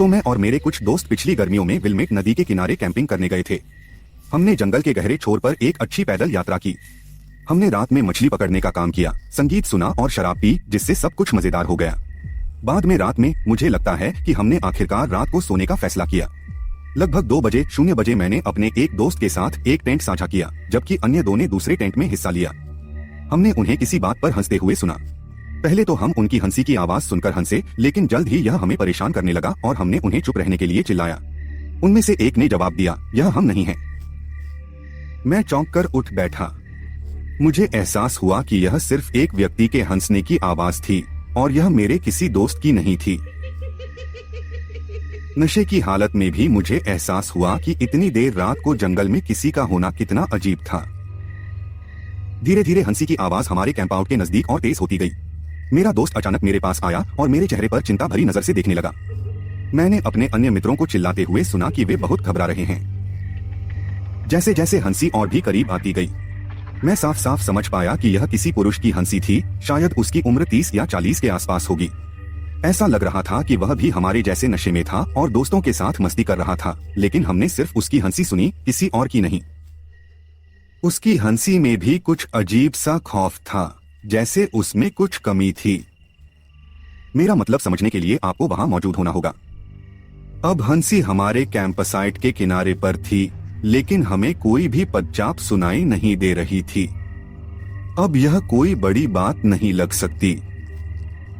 तो मैं और मेरे कुछ दोस्त पिछली गर्मियों में विल्मेट नदी के किनारे कैंपिंग करने गए थे। हमने जंगल के गहरे छोर पर एक अच्छी पैदल यात्रा की। हमने रात में मछली पकड़ने का काम किया, संगीत सुना और शराब पी, जिससे सब कुछ मजेदार हो गया। बाद में रात में मुझे लगता है कि हमने आखिरकार रात को सोने का फैसला किया। लगभग 2:00 मैंने अपने एक दोस्त के साथ एक टेंट साझा किया, जबकि अन्य दो ने दूसरे टेंट में हिस्सा लिया। हमने उन्हें किसी बात पर हंसते हुए सुना। पहले तो हम उनकी हंसी की आवाज सुनकर हंसे, लेकिन जल्द ही यह हमें परेशान करने लगा और हमने उन्हें चुप रहने के लिए चिल्लाया। उनमें से एक ने जवाब दिया, यह हम नहीं हैं। मैं चौंक कर उठ बैठा। मुझे एहसास हुआ कि यह सिर्फ एक व्यक्ति के हंसने की आवाज थी और यह मेरे किसी दोस्त की नहीं थी। नशे की हालत में भी मुझे एहसास हुआ कि इतनी देर रात को जंगल में किसी का होना कितना अजीब था। धीरे धीरे हंसी की आवाज हमारे कैंप आउट के नजदीक और तेज होती गई। मेरा दोस्त अचानक मेरे पास आया और मेरे चेहरे पर चिंता भरी नजर से देखने लगा। मैंने अपने अन्य मित्रों को चिल्लाते हुए सुना कि वे बहुत घबरा रहे हैं। जैसे जैसे हंसी और भी करीब आती गई, मैं साफ साफ समझ पाया कि यह किसी पुरुष की हंसी थी। शायद उसकी उम्र 30 या 40 के आसपास होगी। ऐसा लग रहा था कि वह भी हमारे जैसे नशे में था और दोस्तों के साथ मस्ती कर रहा था, लेकिन हमने सिर्फ उसकी हंसी सुनी, किसी और की नहीं। उसकी हंसी में भी कुछ अजीब सा खौफ था, जैसे उसमें कुछ कमी थी। मेरा मतलब समझने के लिए आपको वहां मौजूद होना होगा। अब हंसी हमारे कैंपसाइट के किनारे पर थी, लेकिन हमें कोई भी पदचाप सुनाई नहीं दे रही थी। अब यह कोई बड़ी बात नहीं लग सकती।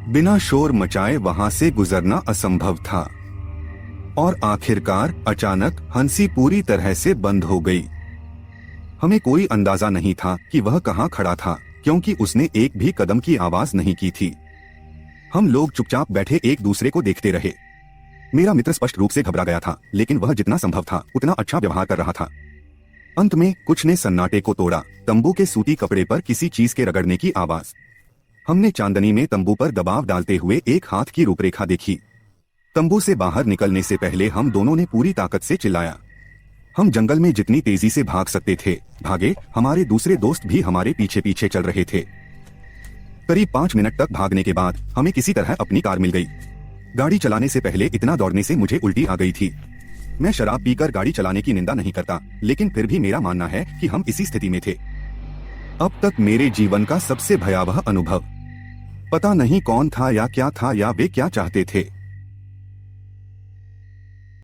बिना शोर मचाए वहां से गुजरना असंभव था। और आखिरकार अचानक हंसी पूरी तरह से बंद हो गई। हमें कोई अंदाजा नहीं था कि वह कहां खड़ा था, क्योंकि उसने एक भी कदम की आवाज नहीं की थी। हम लोग चुपचाप बैठे एक दूसरे को देखते रहे। मेरा मित्र स्पष्ट रूप से घबरा गया था, लेकिन वह जितना संभव था उतना अच्छा व्यवहार कर रहा था। अंत में कुछ ने सन्नाटे को तोड़ा। तंबू के सूती कपड़े पर किसी चीज के रगड़ने की आवाज। हमने चांदनी में तंबू पर दबाव डालते हुए एक हाथ की रूपरेखा देखी। तंबू से बाहर निकलने से पहले हम दोनों ने पूरी ताकत से चिल्लाया। हम जंगल में जितनी तेजी से भाग सकते थे भागे। हमारे दूसरे दोस्त भी हमारे पीछे पीछे चल रहे थे। करीब 5 मिनट तक भागने के बाद हमें किसी तरह अपनी कार मिल गई। गाड़ी चलाने से पहले इतना दौड़ने से मुझे उल्टी आ गई थी। मैं शराब पीकर गाड़ी चलाने की निंदा नहीं करता, लेकिन फिर भी मेरा मानना है कि हम इसी स्थिति में थे। अब तक मेरे जीवन का सबसे भयावह अनुभव। पता नहीं कौन था या क्या था या वे क्या चाहते थे।